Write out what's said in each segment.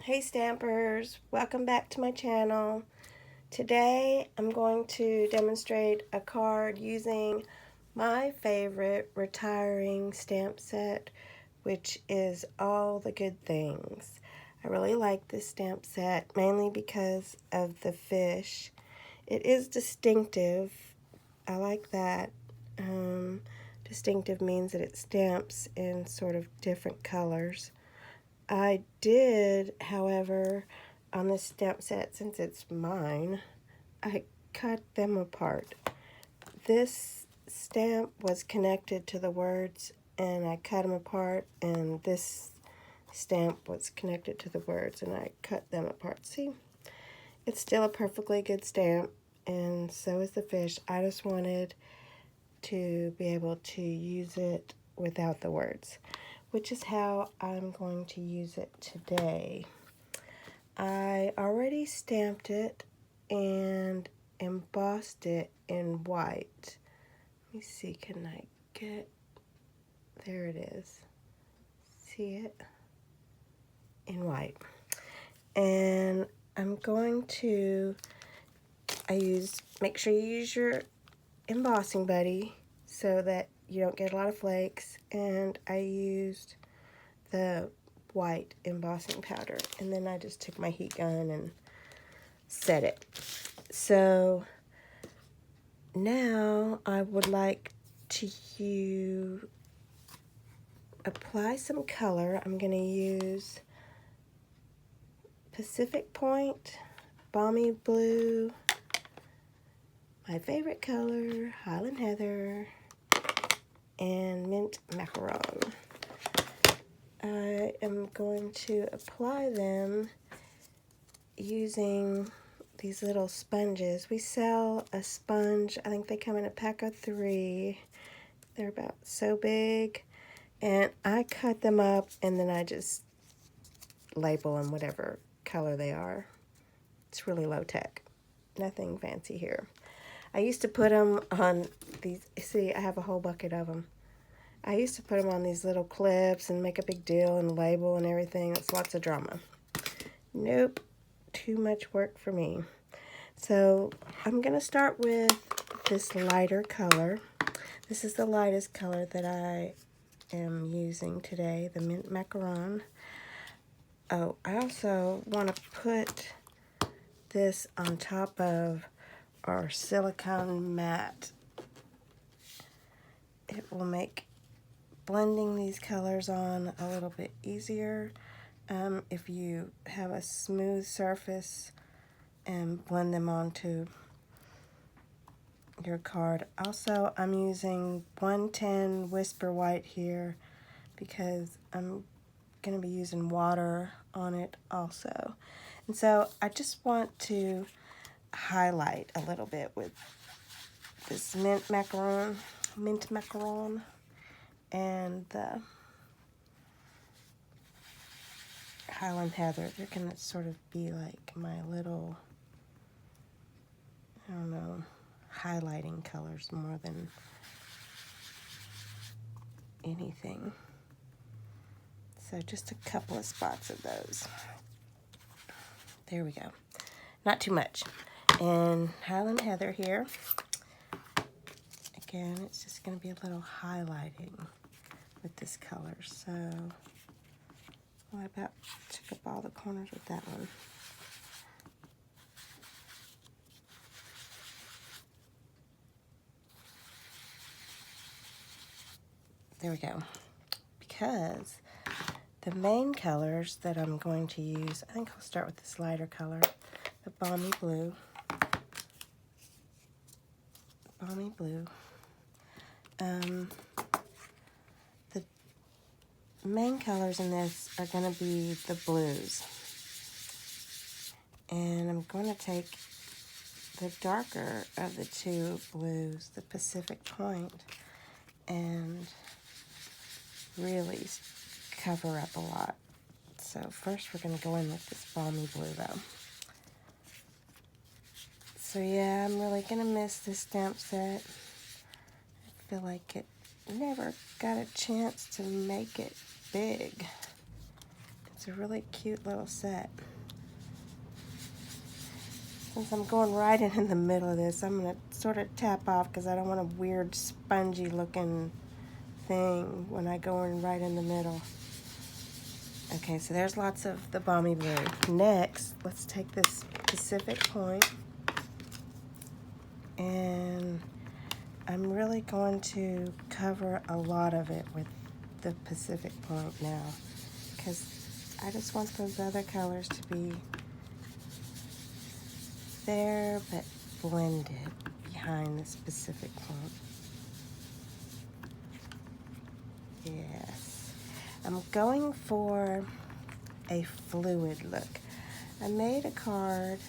Hey Stampers, welcome back to my channel. Today I'm going to demonstrate a card using my favorite retiring stamp set, which is All the Good Things. I really like this stamp set mainly because of the fish. It is distinctive. I like that. Distinctive means that it stamps in sort of different colors. I did, however, on this stamp set, since it's mine, I cut them apart. This stamp was connected to the words, and I cut them apart, and this stamp was connected to the words, and I cut them apart. See? It's still a perfectly good stamp, and so is the fish. I just wanted to be able to use it without the words, which is how I'm going to use it today. I already stamped it and embossed it in white. Let me see, can I get, there it is. See it? In white. And I'm going to, make sure you use your embossing buddy so that you don't get a lot of flakes, and I used the white embossing powder, and then I just took my heat gun and set it. So now I would like to apply some color. I'm going to use Pacific Point, Balmy Blue, my favorite color, Highland Heather, and Mint Macaroon. I am going to apply them using these little sponges. We sell a sponge, I think they come in a pack of 3. They're about so big, and I cut them up and then I just label them whatever color they are. It's really low tech, nothing fancy here. I used to put them on these, see, I have a whole bucket of them. I used to put them on these little clips and make a big deal and label and everything. It's lots of drama. Nope, too much work for me. So I'm going to start with this lighter color. This is the lightest color that I am using today, the Mint Macaroon. Oh, I also want to put this on top of our silicone mat. It will make blending these colors on a little bit easier if you have a smooth surface and blend them onto your card. Also, I'm using 110 Whisper White here because I'm going to be using water on it also. And so I just want to highlight a little bit with this mint macaroon, and the Highland Heather. They're going to sort of be like my little, I don't know, highlighting colors more than anything. So just a couple of spots of those. There we go. Not too much. And Highland Heather here. Again, it's just going to be a little highlighting with this color. So, well, I about took up all the corners with that one. There we go. Because the main colors that I'm going to use, I think I'll start with this lighter color, the Balmy Blue. Balmy Blue. The main colors in this are going to be the blues. And I'm going to take the darker of the two blues, the Pacific Point, and really cover up a lot. So first we're going to go in with this Balmy Blue though. So yeah, I'm really going to miss this stamp set. I feel like it never got a chance to make it big. It's a really cute little set. Since I'm going right in the middle of this, I'm going to sort of tap off because I don't want a weird spongy looking thing when I go in right in the middle. Okay, so there's lots of the Balmy Blue. Next, let's take this Pacific Point, and I'm really going to cover a lot of it with the Pacific Point now, because I just want those other colors to be there but blended behind the Pacific Point. Yes. I'm going for a fluid look. I made a card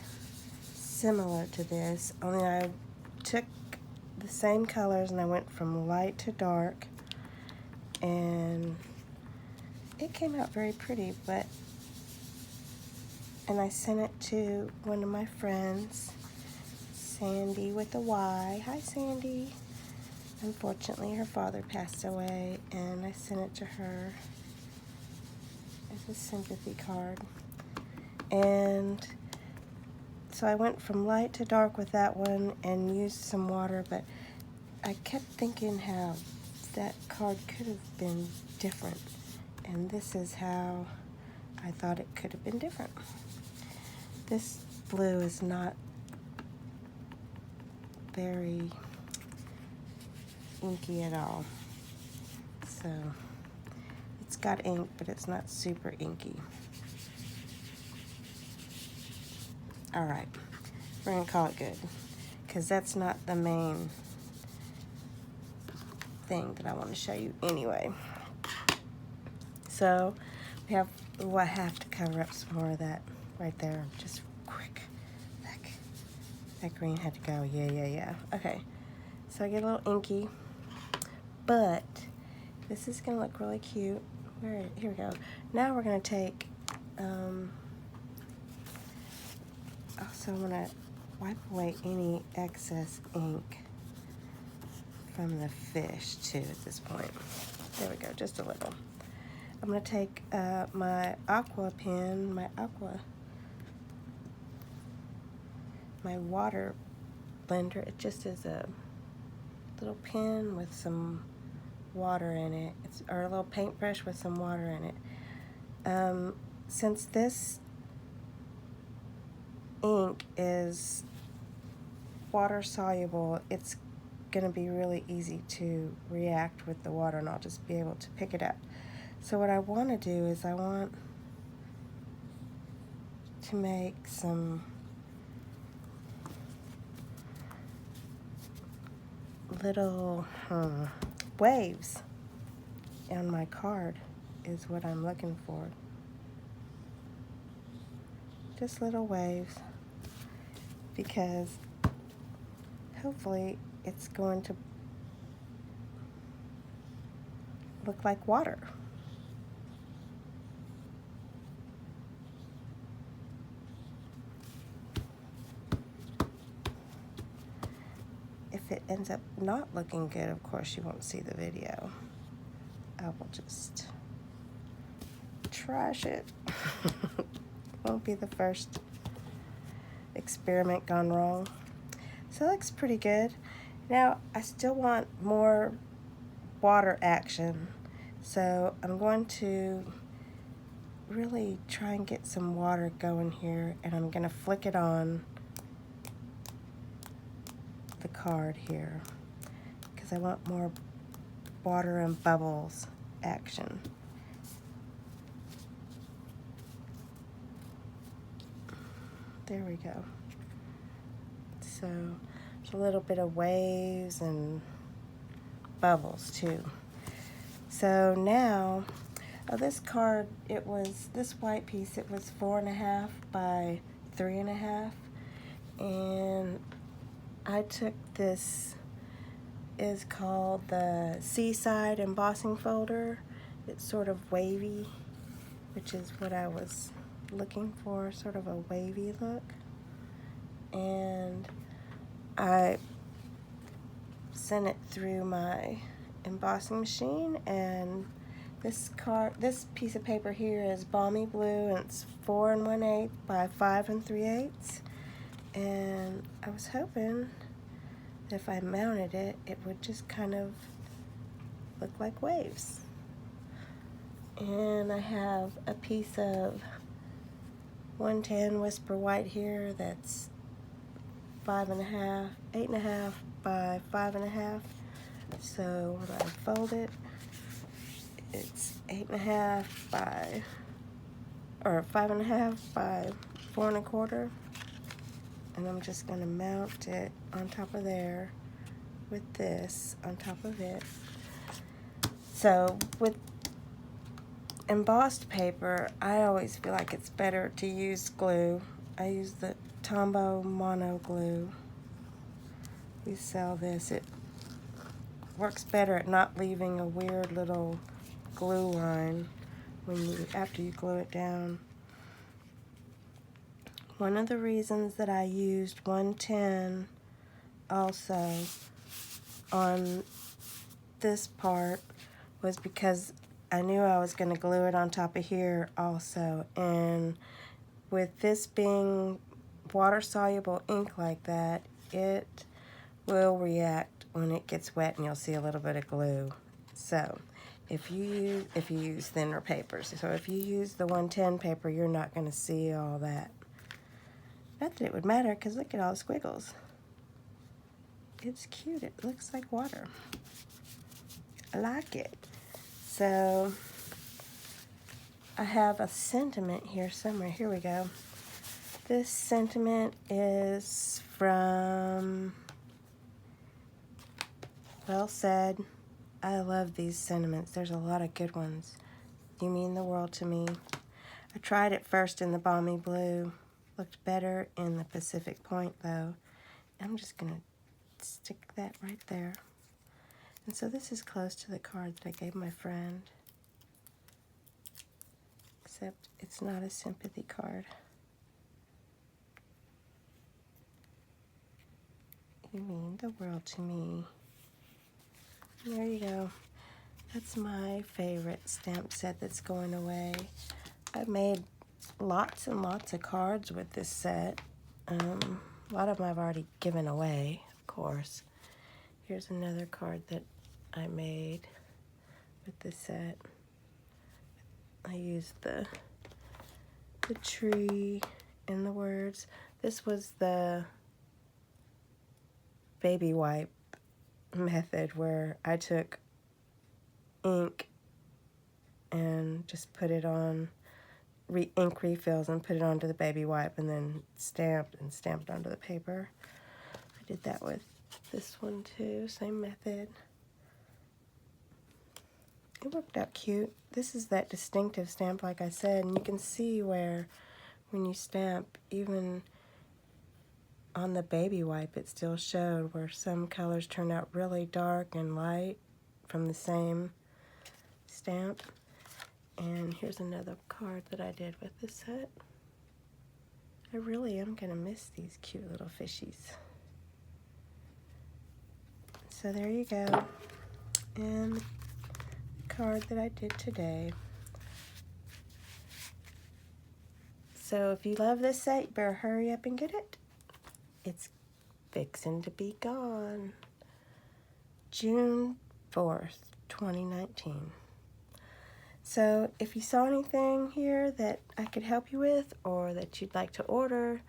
similar to this, only I took the same colors and I went from light to dark, and it came out very pretty, and I sent it to one of my friends, Sandy with a Y. Hi, Sandy. Unfortunately, her father passed away, and I sent it to her as a sympathy card. And so I went from light to dark with that one and used some water, but I kept thinking how that card could have been different, and this is how I thought it could have been different. This blue is not very inky at all, so it's got ink, but it's not super inky. Alright, we're going to call it good, because that's not the main thing that I want to show you anyway. So I have to cover up some more of that right there, just quick. That green had to go, yeah. Okay, so I get a little inky, but this is going to look really cute. Here we go. Now we're going to take, also I'm going to wipe away any excess ink from the fish too at this point. There we go, just a little. I'm going to take my Aqua pen, my water blender. It just is a little pen with some water in it. Or a little paintbrush with some water in it. Since this ink is water soluble, it's going to be really easy to react with the water, and I'll just be able to pick it up. So what I want to do is I want to make some little waves on my card is what I'm looking for. Just little waves, because hopefully it's going to look like water. If it ends up not looking good, of course you won't see the video. I will just trash it. Won't be the first experiment gone wrong. So it looks pretty good. Now I still want more water action, so I'm going to really try and get some water going here, and I'm going to flick it on the card here because I want more water and bubbles action. There we go. So there's a little bit of waves and bubbles too. So now, this card, this white piece, it was 4.5 by 3.5, and I took this, is called the Seaside embossing folder. It's sort of wavy, which is what I was looking for, sort of a wavy look. And I sent it through my embossing machine and This piece of paper here is Balmy Blue, and it's 4 1/8 by 5 3/8. And I was hoping that if I mounted it, it would just kind of look like waves. And I have a piece of 110 Whisper White here that's 8.5 by 5.5. So when I fold it, it's 8.5 by, or 5.5 by 4 1/4. And I'm just going to mount it on top of there with this on top of it. So with embossed paper, I always feel like it's better to use glue. I use the Tombow Mono Glue. We sell this. It works better at not leaving a weird little glue line after you glue it down. One of the reasons that I used 110 also on this part was because I knew I was going to glue it on top of here also, and with this being water-soluble ink like that, it will react when it gets wet, and you'll see a little bit of glue. So if you use thinner papers, so if you use the 110 paper, you're not going to see all that. Not that it would matter, because look at all the squiggles. It's cute. It looks like water. I like it. So I have a sentiment here somewhere. Here we go. This sentiment is from Well Said. I love these sentiments. There's a lot of good ones. You mean the world to me. I tried it first in the Balmy Blue. Looked better in the Pacific Point though. I'm just going to stick that right there. And so this is close to the card that I gave my friend. Except it's not a sympathy card. You mean the world to me. There you go. That's my favorite stamp set that's going away. I've made lots and lots of cards with this set. A lot of them I've already given away, of course. Here's another card that I made with this set. I used the tree and the words. This was the baby wipe method where I took ink and just put it on ink refills and put it onto the baby wipe and then stamped onto the paper. I did that with this one too, same method. It worked out cute. This is that distinctive stamp like I said, and you can see where when you stamp, even on the baby wipe it still showed where some colors turned out really dark and light from the same stamp. And here's another card that I did with this set. I really am going to miss these cute little fishies. So there you go. And the card that I did today. So if you love this set, you better hurry up and get it. It's fixing to be gone. June 4th, 2019. So if you saw anything here that I could help you with or that you'd like to order,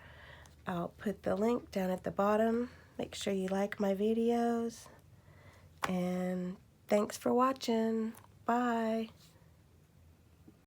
I'll put the link down at the bottom. Make sure you like my videos. And thanks for watching. Bye.